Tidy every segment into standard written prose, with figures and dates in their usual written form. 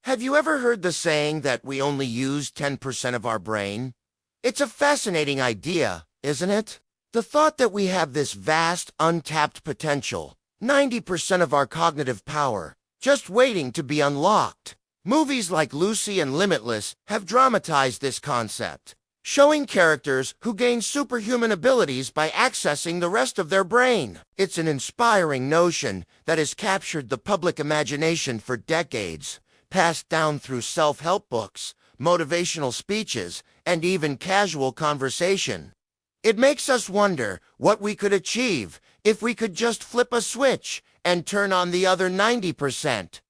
Have you ever heard the saying that we only use 10% of our brain? It's a fascinating idea, isn't it? The thought that we have this vast, untapped potential, 90% of our cognitive power, just waiting to be unlocked. Movies like Lucy and Limitless have dramatized this concept, showing characters who gain superhuman abilities by accessing the rest of their brain. It's an inspiring notion that has captured the public imagination for decades, passed down through self-help books, motivational speeches, and even casual conversation. It makes us wonder what we could achieve if we could just flip a switch and turn on the other 90%.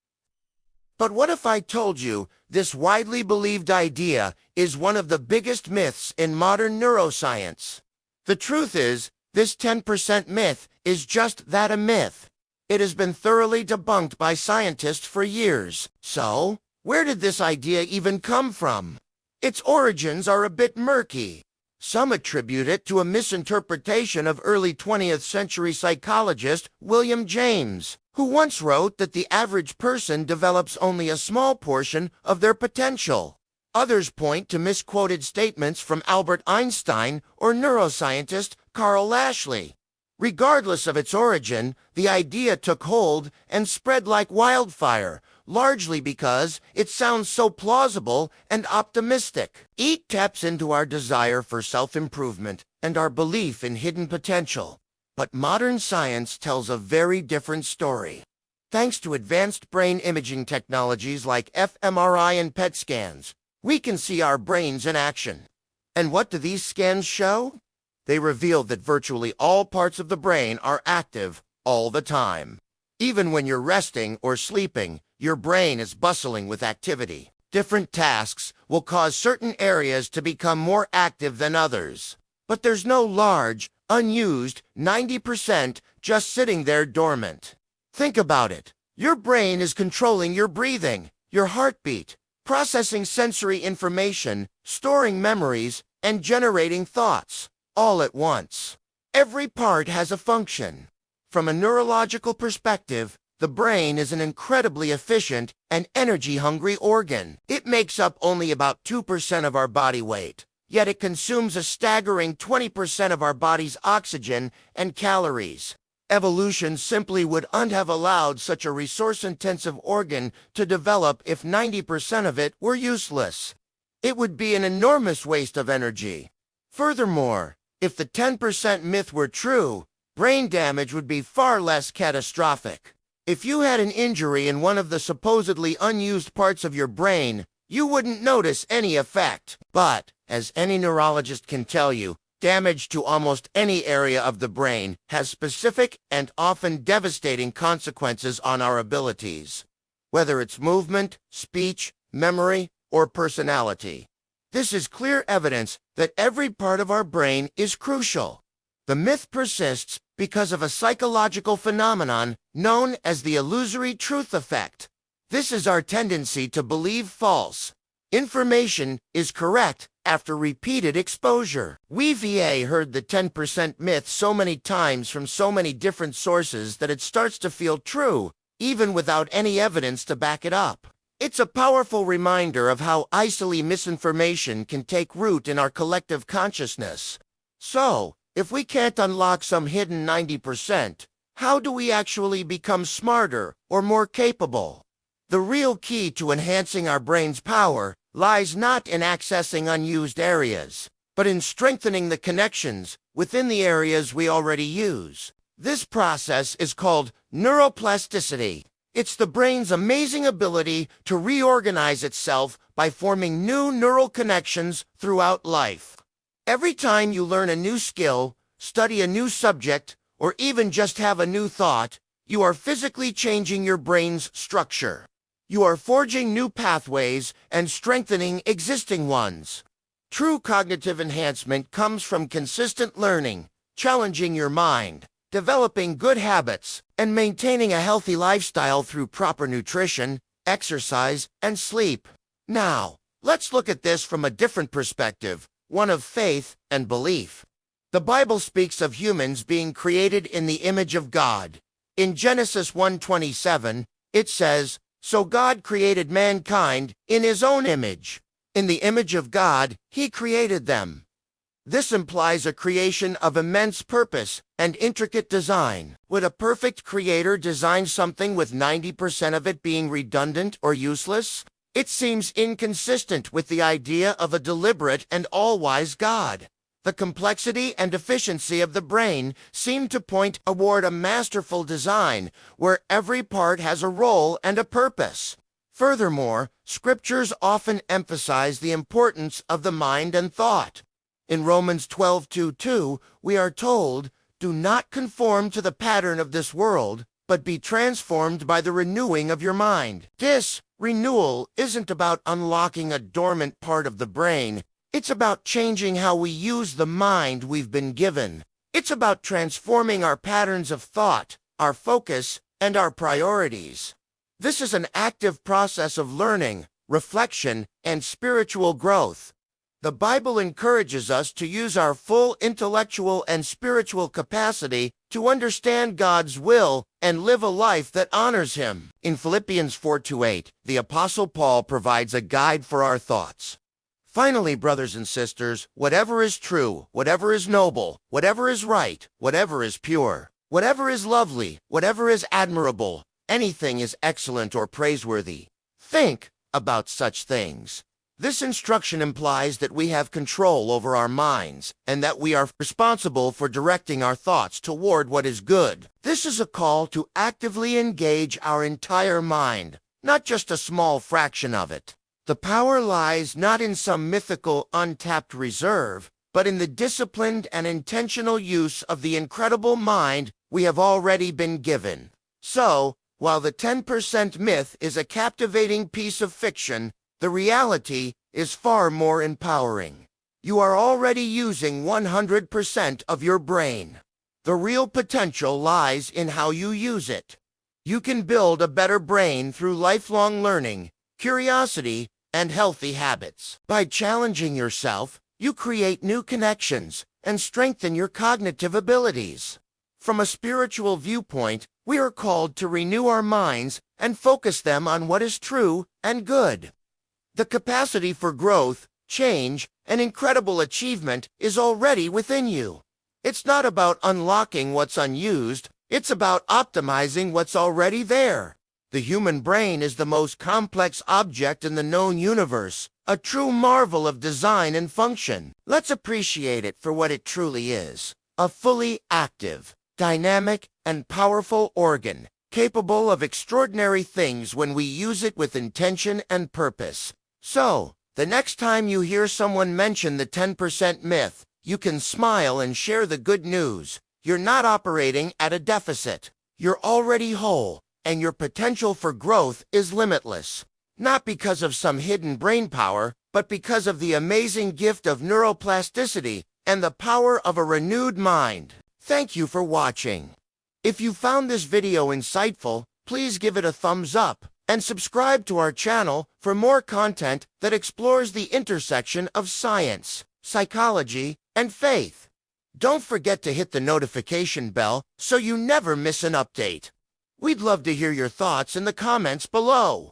But what if I told you this widely believed idea is one of the biggest myths in modern neuroscience? The truth is, this 10% myth is just that, a myth. It has been thoroughly debunked by scientists for years. So, where did this idea even come from? Its origins are a bit murky. Some attribute it to a misinterpretation of early 20th century psychologist William James, who once wrote that the average person develops only a small portion of their potential. Others point to misquoted statements from Albert Einstein or neuroscientist Carl Lashley. Regardless of its origin, the idea took hold and spread like wildfire, largely because it sounds so plausible and optimistic. It taps into our desire for self-improvement and our belief in hidden potential. But modern science tells a very different story. Thanks to advanced brain imaging technologies like fMRI and PET scans, we can see our brains in action. And what do these scans show? They reveal that virtually all parts of the brain are active all the time. Even when you're resting or sleeping, your brain is bustling with activity. Different tasks will cause certain areas to become more active than others. But there's no large, unused 90% just sitting there dormant. Think about it. Your brain is controlling your breathing, your heartbeat, processing sensory information, storing memories, and generating thoughts, all at once. Every part has a function. From a neurological perspective, the brain is an incredibly efficient and energy-hungry organ. It makes up only about 2% of our body weight, yet it consumes a staggering 20% of our body's oxygen and calories. Evolution simply wouldn't have allowed such a resource-intensive organ to develop if 90% of it were useless. It would be an enormous waste of energy. Furthermore, if the 10% myth were true, brain damage would be far less catastrophic. If you had an injury in one of the supposedly unused parts of your brain, you wouldn't notice any effect. But, as any neurologist can tell you, damage to almost any area of the brain has specific and often devastating consequences on our abilities, whether it's movement, speech, memory, or personality. This is clear evidence that every part of our brain is crucial. The myth persists because of a psychological phenomenon known as the illusory truth effect. This is our tendency to believe false information is correct after repeated exposure. We've heard the 10% myth so many times from so many different sources that it starts to feel true, even without any evidence to back it up. It's a powerful reminder of how easily misinformation can take root in our collective consciousness. So, if we can't unlock some hidden 90%, how do we actually become smarter or more capable? The real key to enhancing our brain's power lies not in accessing unused areas, but in strengthening the connections within the areas we already use. This process is called neuroplasticity. It's the brain's amazing ability to reorganize itself by forming new neural connections throughout life. Every time you learn a new skill, study a new subject, or even just have a new thought, you are physically changing your brain's structure. You are forging new pathways and strengthening existing ones. True cognitive enhancement comes from consistent learning, challenging your mind, developing good habits, and maintaining a healthy lifestyle through proper nutrition, exercise, and sleep. Now, let's look at this from a different perspective, one of faith and belief. The Bible speaks of humans being created in the image of God. In Genesis 1:27, it says, So God created mankind in his own image. In the image of God, he created them. This implies a creation of immense purpose and intricate design. Would a perfect creator design something with 90% of it being redundant or useless? It seems inconsistent with the idea of a deliberate and all-wise God. The complexity and efficiency of the brain seem to point toward a masterful design where every part has a role and a purpose. Furthermore, scriptures often emphasize the importance of the mind and thought. In Romans 12:2, we are told, "Do not conform to the pattern of this world, but be transformed by the renewing of your mind." This renewal isn't about unlocking a dormant part of the brain. It's about changing how we use the mind we've been given. It's about transforming our patterns of thought, our focus, and our priorities. This is an active process of learning, reflection, and spiritual growth. The Bible encourages us to use our full intellectual and spiritual capacity to understand God's will and live a life that honors Him. In Philippians 4:8, the Apostle Paul provides a guide for our thoughts. Finally, brothers and sisters, whatever is true, whatever is noble, whatever is right, whatever is pure, whatever is lovely, whatever is admirable, anything is excellent or praiseworthy, think about such things. This instruction implies that we have control over our minds and that we are responsible for directing our thoughts toward what is good. This is a call to actively engage our entire mind, not just a small fraction of it. The power lies not in some mythical, untapped reserve, but in the disciplined and intentional use of the incredible mind we have already been given. So, while the 10% myth is a captivating piece of fiction, the reality is far more empowering. You are already using 100% of your brain. The real potential lies in how you use it. You can build a better brain through lifelong learning, curiosity, and healthy habits. By challenging yourself, you create new connections and strengthen your cognitive abilities. From a spiritual viewpoint, we are called to renew our minds and focus them on what is true and good. The capacity for growth, change, and incredible achievement is already within you. It's not about unlocking what's unused, it's about optimizing what's already there. The human brain is the most complex object in the known universe, a true marvel of design and function. Let's appreciate it for what it truly is, a fully active, dynamic, and powerful organ, capable of extraordinary things when we use it with intention and purpose. So, the next time you hear someone mention the 10% myth, you can smile and share the good news. You're not operating at a deficit. You're already whole, and your potential for growth is limitless. Not because of some hidden brain power, but because of the amazing gift of neuroplasticity and the power of a renewed mind. Thank you for watching. If you found this video insightful, please give it a thumbs up and subscribe to our channel for more content that explores the intersection of science, psychology, and faith. Don't forget to hit the notification bell so you never miss an update. We'd love to hear your thoughts in the comments below.